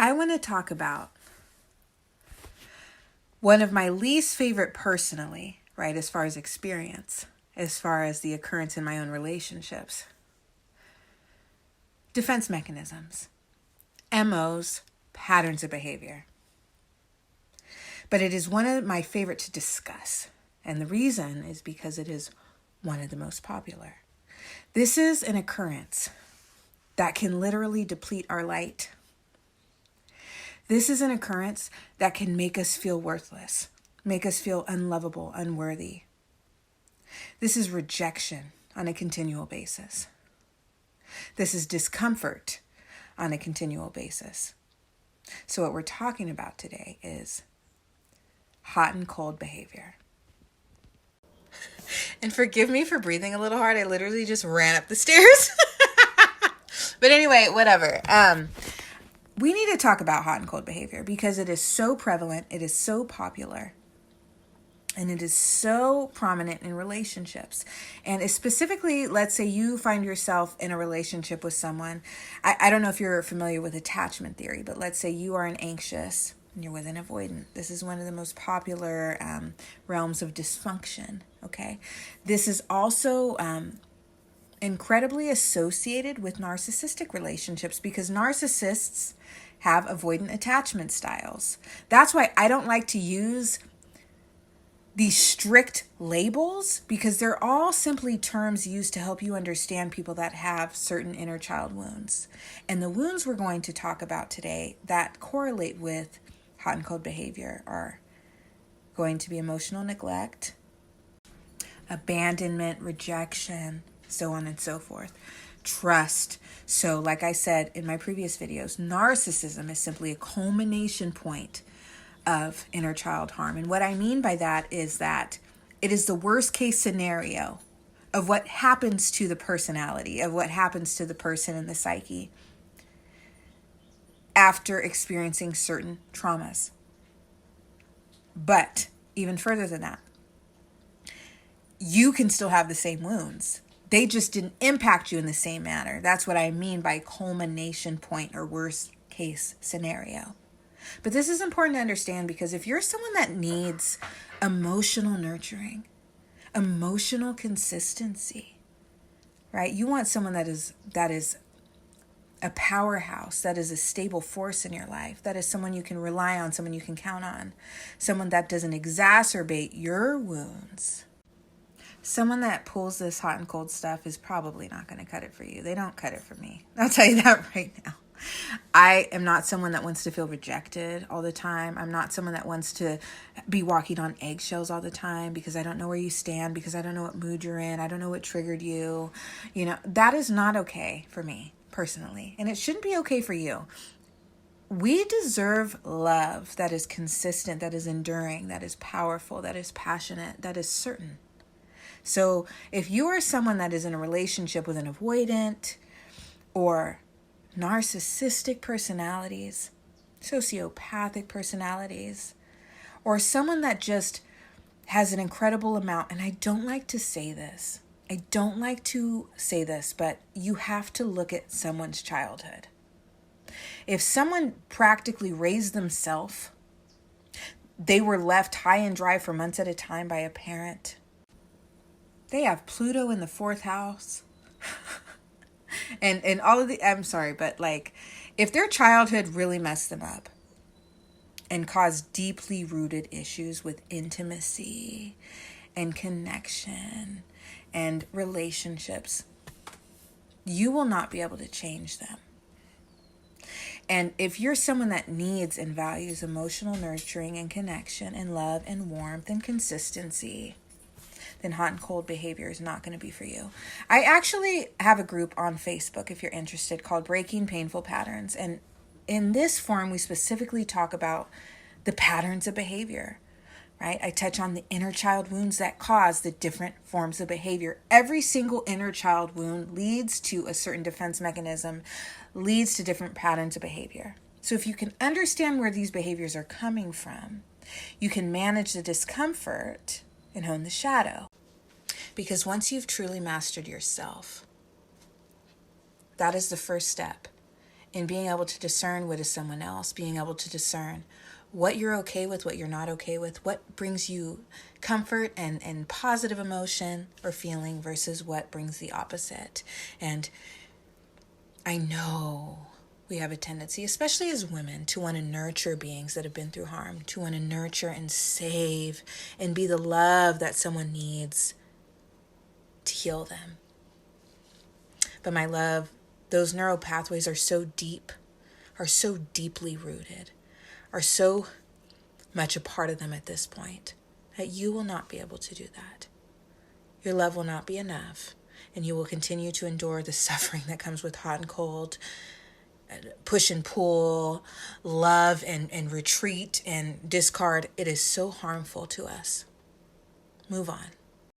I want to talk about one of my least favorite personally, right, as far as experience, as far as the occurrence in my own relationships. Defense mechanisms, MOs, patterns of behavior. But it is one of my favorite to discuss. And the reason is because it is one of the most popular. This is an occurrence that can literally deplete our light. This is an occurrence that can make us feel worthless, make us feel unlovable, unworthy. This is rejection on a continual basis. This is discomfort on a continual basis. So what we're talking about today is hot and cold behavior. And forgive me for breathing a little hard. I literally just ran up the stairs. But anyway, whatever. We need to talk about hot and cold behavior because it is so prevalent, it is so popular, and it is so prominent in relationships. And specifically, let's say you find yourself in a relationship with someone. I don't know if you're familiar with attachment theory, but let's say you are an anxious and you're with an avoidant. This is one of the most popular realms of dysfunction, okay? This is also incredibly associated with narcissistic relationships because narcissists have avoidant attachment styles. That's why I don't like to use these strict labels because they're all simply terms used to help you understand people that have certain inner child wounds. And the wounds we're going to talk about today that correlate with hot and cold behavior are going to be emotional neglect, abandonment, rejection, so on and so forth. Trust. So like I said in my previous videos, narcissism is simply a culmination point of inner child harm. And what I mean by that is that it is the worst case scenario of what happens to the personality, of what happens to the person in the psyche after experiencing certain traumas. But even further than that, you can still have the same wounds. They just didn't impact you in the same manner. That's what I mean by culmination point or worst case scenario. But this is important to understand because if you're someone that needs emotional nurturing, emotional consistency, right? You want someone that is a powerhouse, that is a stable force in your life, that is someone you can rely on, someone you can count on, someone that doesn't exacerbate your wounds. Someone that pulls this hot and cold stuff is probably not going to cut it for you. They don't cut it for me. I'll tell you that right now. I am not someone that wants to feel rejected all the time. I'm not someone that wants to be walking on eggshells all the time because I don't know where you stand, because I don't know what mood you're in. I don't know what triggered you. You know, that is not okay for me personally. And it shouldn't be okay for you. We deserve love that is consistent, that is enduring, that is powerful, that is passionate, that is certain. So if you are someone that is in a relationship with an avoidant or narcissistic personalities, sociopathic personalities, or someone that just has an incredible amount, and I don't like to say this, but you have to look at someone's childhood. If someone practically raised themselves, they were left high and dry for months at a time by a parent, they have Pluto in the 4th house. and all of the, I'm sorry, but like if their childhood really messed them up and caused deeply rooted issues with intimacy and connection and relationships, you will not be able to change them. And if you're someone that needs and values emotional nurturing and connection and love and warmth and consistency, then hot and cold behavior is not going to be for you. I actually have a group on Facebook, if you're interested, called Breaking Painful Patterns. And in this forum, we specifically talk about the patterns of behavior, right? I touch on the inner child wounds that cause the different forms of behavior. Every single inner child wound leads to a certain defense mechanism, leads to different patterns of behavior. So if you can understand where these behaviors are coming from, you can manage the discomfort and hone the shadow. Because once you've truly mastered yourself, that is the first step in being able to discern what is someone else, being able to discern what you're okay with, what you're not okay with, what brings you comfort and positive emotion or feeling versus what brings the opposite. And I know we have a tendency, especially as women, to want to nurture beings that have been through harm, to want to nurture and save and be the love that someone needs to heal them. But my love, those neural pathways are so deep, are so deeply rooted, are so much a part of them at this point that you will not be able to do that. Your love will not be enough, and you will continue to endure the suffering that comes with hot and cold, push and pull, love and retreat and discard. It is so harmful to us. Move on.